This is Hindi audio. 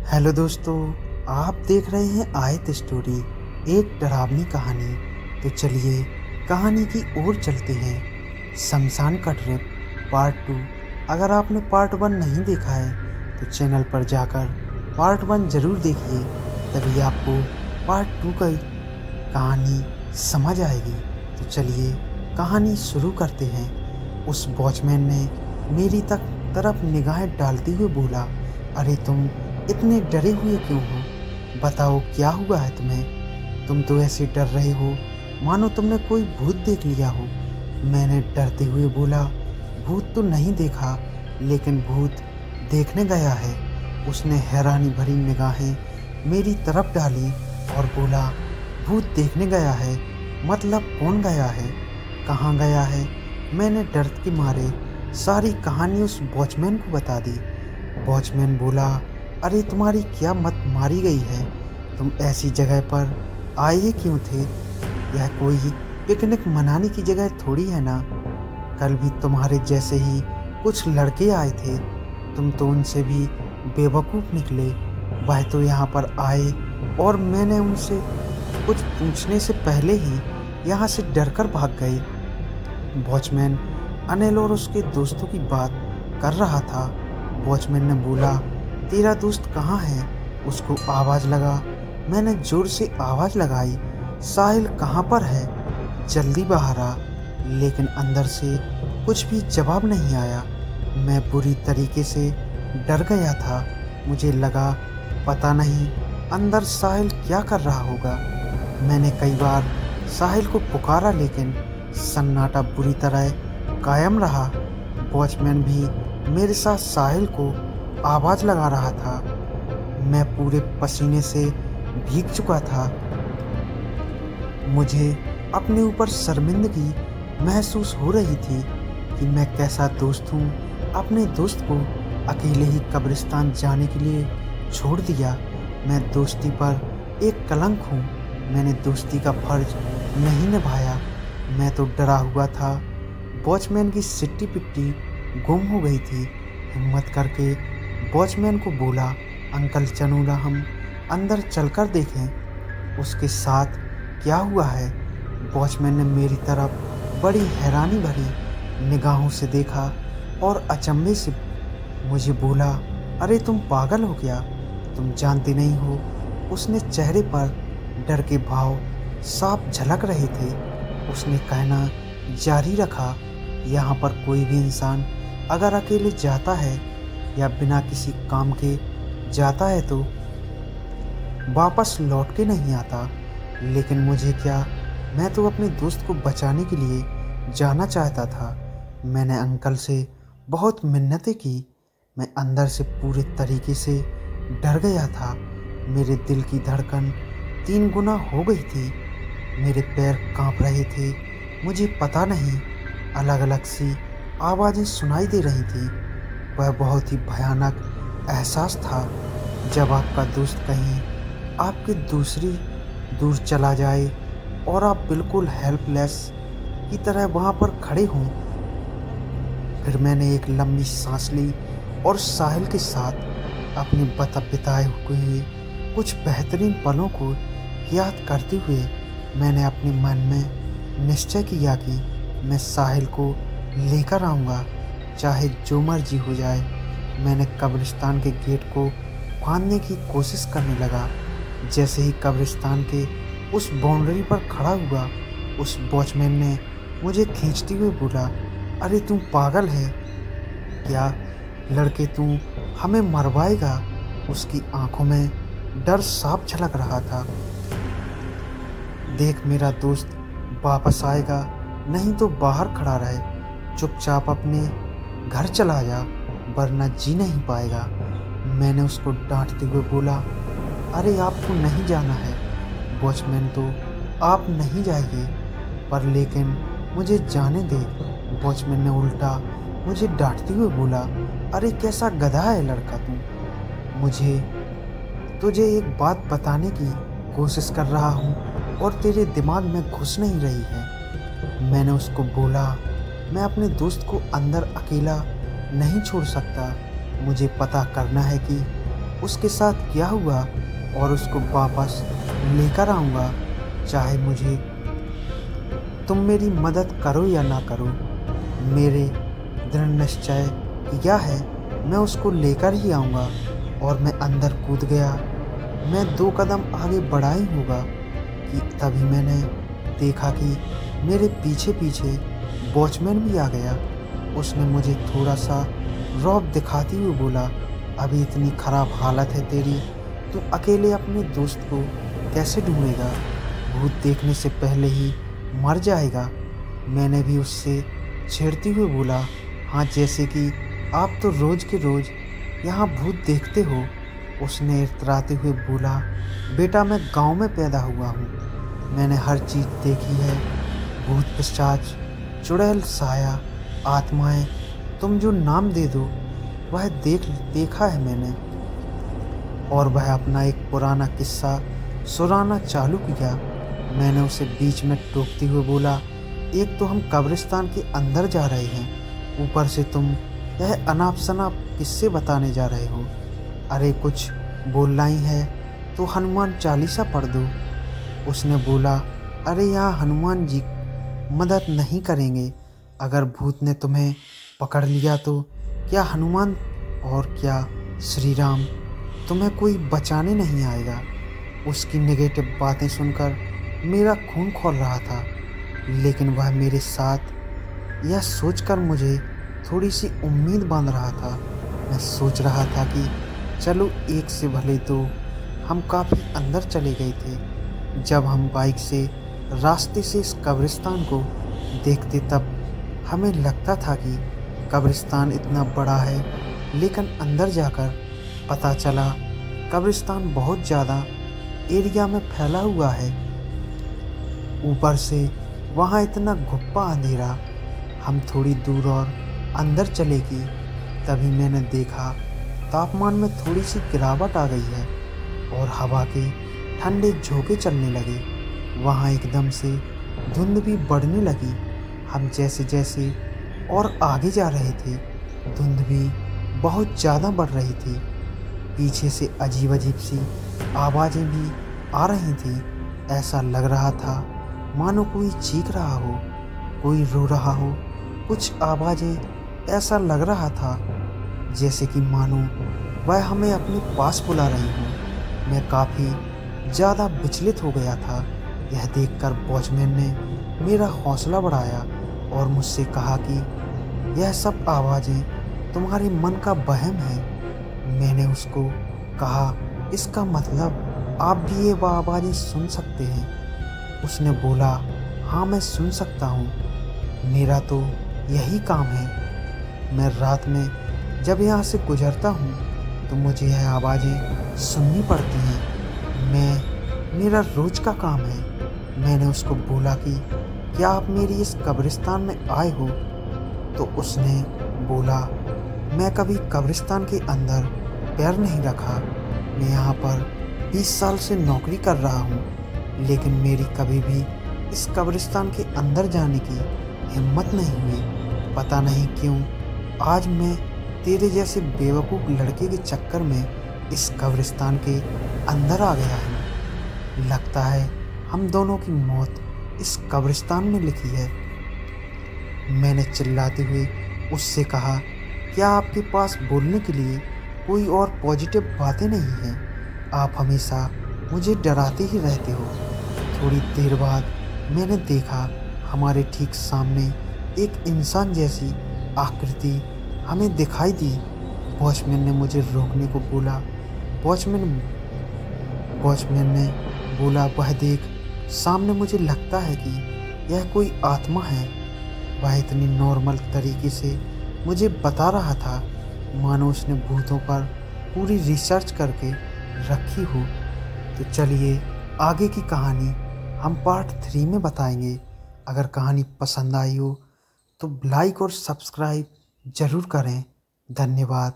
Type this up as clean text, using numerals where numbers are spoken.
हेलो दोस्तों, आप देख रहे हैं आयत स्टोरी, एक डरावनी कहानी। तो चलिए कहानी की ओर चलते हैं। शमशान का ट्रिप पार्ट 2। अगर आपने पार्ट 1 नहीं देखा है तो चैनल पर जाकर पार्ट 1 ज़रूर देखिए, तभी आपको पार्ट 2 की कहानी समझ आएगी। तो चलिए कहानी शुरू करते हैं। उस वॉचमैन ने मेरी तरफ निगाहें डालते हुए बोला, अरे तुम इतने डरे हुए क्यों हो? बताओ क्या हुआ है तुम्हें? तुम तो ऐसे डर रहे हो मानो तुमने कोई भूत देख लिया हो। मैंने डरते हुए बोला, भूत तो नहीं देखा, लेकिन भूत देखने गया है। उसने हैरानी भरी निगाहें मेरी तरफ डाली और बोला, भूत देखने गया है? मतलब कौन गया है? कहाँ गया है? मैंने डर के मारे सारी कहानी उस वॉचमैन को बता दी। वॉचमैन बोला, अरे तुम्हारी क्या मत मारी गई है? तुम ऐसी जगह पर आए क्यों थे? यह कोई पिकनिक मनाने की जगह थोड़ी है ना। कल भी तुम्हारे जैसे ही कुछ लड़के आए थे, तुम तो उनसे भी बेवकूफ़ निकले। वह तो यहाँ पर आए और मैंने उनसे कुछ पूछने से पहले ही यहाँ से डरकर भाग गए। वॉचमैन अनिल और उसके दोस्तों की बात कर रहा था। वॉचमैन ने बोला, तेरा दोस्त कहाँ है? उसको आवाज़ लगा। मैंने जोर से आवाज़ लगाई, साहिल कहाँ पर है? जल्दी बाहर आ। लेकिन अंदर से कुछ भी जवाब नहीं आया। मैं बुरी तरीके से डर गया था। मुझे लगा पता नहीं अंदर साहिल क्या कर रहा होगा। मैंने कई बार साहिल को पुकारा, लेकिन सन्नाटा बुरी तरह कायम रहा। वॉचमैन भी मेरे साथ साहिल को आवाज़ लगा रहा था। मैं पूरे पसीने से भीग चुका था। मुझे अपने ऊपर शर्मिंदगी महसूस हो रही थी कि मैं कैसा दोस्त हूँ। अपने दोस्त को अकेले ही कब्रिस्तान जाने के लिए छोड़ दिया। मैं दोस्ती पर एक कलंक हूँ। मैंने दोस्ती का फर्ज नहीं निभाया। मैं तो डरा हुआ था। वॉचमैन की सिट्टी पिट्टी गुम हो गई थी। हिम्मत करके वॉचमैन को बोला, अंकल चलो ना हम अंदर चलकर देखें उसके साथ क्या हुआ है। वॉचमैन ने मेरी तरफ बड़ी हैरानी भरी निगाहों से देखा और अचंभे से मुझे बोला, अरे तुम पागल हो क्या? तुम जानते नहीं हो? उसने चेहरे पर डर के भाव साफ झलक रहे थे। उसने कहना जारी रखा, यहाँ पर कोई भी इंसान अगर अकेले जाता है या बिना किसी काम के जाता है तो वापस लौट के नहीं आता। लेकिन मुझे क्या, मैं तो अपने दोस्त को बचाने के लिए जाना चाहता था। मैंने अंकल से बहुत मिन्नतें की। मैं अंदर से पूरे तरीके से डर गया था। मेरे दिल की धड़कन 3 गुना हो गई थी। मेरे पैर कांप रहे थे। मुझे पता नहीं, अलग अलग सी आवाज़ें सुनाई दे रही थी। वह बहुत ही भयानक एहसास था जब आपका दोस्त कहीं आपके दूर चला जाए और आप बिल्कुल हेल्पलेस की तरह वहाँ पर खड़े हों। फिर मैंने एक लंबी सांस ली और साहिल के साथ अपने बिताए हुए कुछ बेहतरीन पलों को याद करते हुए मैंने अपने मन में निश्चय किया कि मैं साहिल को लेकर आऊँगा, चाहे जो मर्जी हो जाए। मैंने कब्रिस्तान के गेट को फाड़ने की कोशिश करने लगा। जैसे ही कब्रिस्तान के उस बाउंड्री पर खड़ा हुआ, उस वॉचमैन ने मुझे खींचते हुए बोला, अरे तू पागल है क्या? लड़के तू हमें मरवाएगा? उसकी आंखों में डर साफ झलक रहा था। देख, मेरा दोस्त वापस आएगा, नहीं तो बाहर खड़ा रहे। चुपचाप अपने घर चला जा, वरना जी नहीं पाएगा। मैंने उसको डांटते हुए बोला, अरे आपको नहीं जाना है वॉचमैन, तो आप नहीं जाइए, पर लेकिन मुझे जाने दे। वॉचमैन ने उल्टा मुझे डांटते हुए बोला, अरे कैसा गधा है लड़का तू? मुझे तुझे एक बात बताने की कोशिश कर रहा हूँ और तेरे दिमाग में घुस नहीं रही है। मैंने उसको बोला, मैं अपने दोस्त को अंदर अकेला नहीं छोड़ सकता। मुझे पता करना है कि उसके साथ क्या हुआ और उसको वापस लेकर आऊँगा, चाहे मुझे तुम मेरी मदद करो या ना करो। मेरे दृढ़ निश्चय किया है, मैं उसको लेकर ही आऊँगा। और मैं अंदर कूद गया। मैं 2 कदम आगे बढ़ा ही होगा कि तभी मैंने देखा कि मेरे पीछे पीछे वॉचमैन भी आ गया। उसने मुझे थोड़ा सा रौब दिखाते हुए बोला, अभी इतनी ख़राब हालत है तेरी, तू अकेले अपने दोस्त को कैसे ढूंढेगा? भूत देखने से पहले ही मर जाएगा। मैंने भी उससे छेड़ते हुए बोला, हाँ, जैसे कि आप तो रोज़ के रोज़ यहाँ भूत देखते हो। उसने इतराते हुए बोला, बेटा, मैं गांव में पैदा हुआ हूँ, मैंने हर चीज़ देखी है। भूत, पिशाच, चुड़ैल, साया, आत्माएं, तुम जो नाम दे दो, वह देखा है मैंने। और वह अपना एक पुराना किस्सा सुनाना चालू किया। मैंने उसे बीच में टोकते हुए बोला, एक तो हम कब्रिस्तान के अंदर जा रहे हैं, ऊपर से तुम यह अनाप शनाप किस्से बताने जा रहे हो। अरे कुछ बोलना ही है तो हनुमान चालीसा पढ़ दो। उसने बोला, अरे यहाँ हनुमान जी मदद नहीं करेंगे। अगर भूत ने तुम्हें पकड़ लिया तो क्या हनुमान और क्या श्री राम तुम्हें कोई बचाने नहीं आएगा। उसकी नेगेटिव बातें सुनकर मेरा खून खौल रहा था, लेकिन वह मेरे साथ यह सोचकर मुझे थोड़ी सी उम्मीद बांध रहा था। मैं सोच रहा था कि चलो, एक से भले दो। हम काफ़ी अंदर चले गए थे। जब हम बाइक से रास्ते से इस कब्रिस्तान को देखते तब हमें लगता था कि कब्रिस्तान इतना बड़ा है, लेकिन अंदर जाकर पता चला कब्रिस्तान बहुत ज़्यादा एरिया में फैला हुआ है। ऊपर से वहाँ इतना घुप्पा अंधेरा। हम थोड़ी दूर और अंदर चले गए, तभी मैंने देखा तापमान में थोड़ी सी गिरावट आ गई है और हवा के ठंडे झोंके चलने लगे। वहाँ एकदम से धुंध भी बढ़ने लगी। हम जैसे जैसे और आगे जा रहे थे, धुंध भी बहुत ज़्यादा बढ़ रही थी। पीछे से अजीब अजीब सी आवाज़ें भी आ रही थी। ऐसा लग रहा था मानो कोई चीख रहा हो, कोई रो रहा हो। कुछ आवाज़ें ऐसा लग रहा था जैसे कि मानो वह हमें अपने पास बुला रही हो। मैं काफ़ी ज़्यादा विचलित हो गया था। यह देखकर वॉचमैन ने मेरा हौसला बढ़ाया और मुझसे कहा कि यह सब आवाज़ें तुम्हारे मन का वहम है। मैंने उसको कहा, इसका मतलब आप भी ये आवाज़ें सुन सकते हैं? उसने बोला, हाँ, मैं सुन सकता हूँ, मेरा तो यही काम है। मैं रात में जब यहाँ से गुजरता हूँ तो मुझे यह आवाज़ें सुननी पड़ती हैं। मेरा रोज़ का काम है। मैंने उसको बोला कि क्या आप मेरी इस कब्रिस्तान में आए हो? तो उसने बोला, मैं कभी कब्रिस्तान के अंदर पैर नहीं रखा। मैं यहाँ पर 20 साल से नौकरी कर रहा हूँ, लेकिन मेरी कभी भी इस कब्रिस्तान के अंदर जाने की हिम्मत नहीं हुई। पता नहीं क्यों आज मैं तेरे जैसे बेवकूफ़ लड़के के चक्कर में इस कब्रिस्तान के अंदर आ गया हूँ। लगता है हम दोनों की मौत इस कब्रिस्तान में लिखी है। मैंने चिल्लाते हुए उससे कहा, क्या आपके पास बोलने के लिए कोई और पॉजिटिव बातें नहीं हैं? आप हमेशा मुझे डराते ही रहते हो। थोड़ी देर बाद मैंने देखा हमारे ठीक सामने एक इंसान जैसी आकृति हमें दिखाई दी। वॉचमैन ने मुझे रोकने को बोला। वॉचमैन ने बोला, वह देख, सामने मुझे लगता है कि यह कोई आत्मा है। वह इतनी नॉर्मल तरीके से मुझे बता रहा था मानो उसने भूतों पर पूरी रिसर्च करके रखी हो। तो चलिए, आगे की कहानी हम पार्ट 3 में बताएंगे। अगर कहानी पसंद आई हो तो लाइक और सब्सक्राइब ज़रूर करें। धन्यवाद।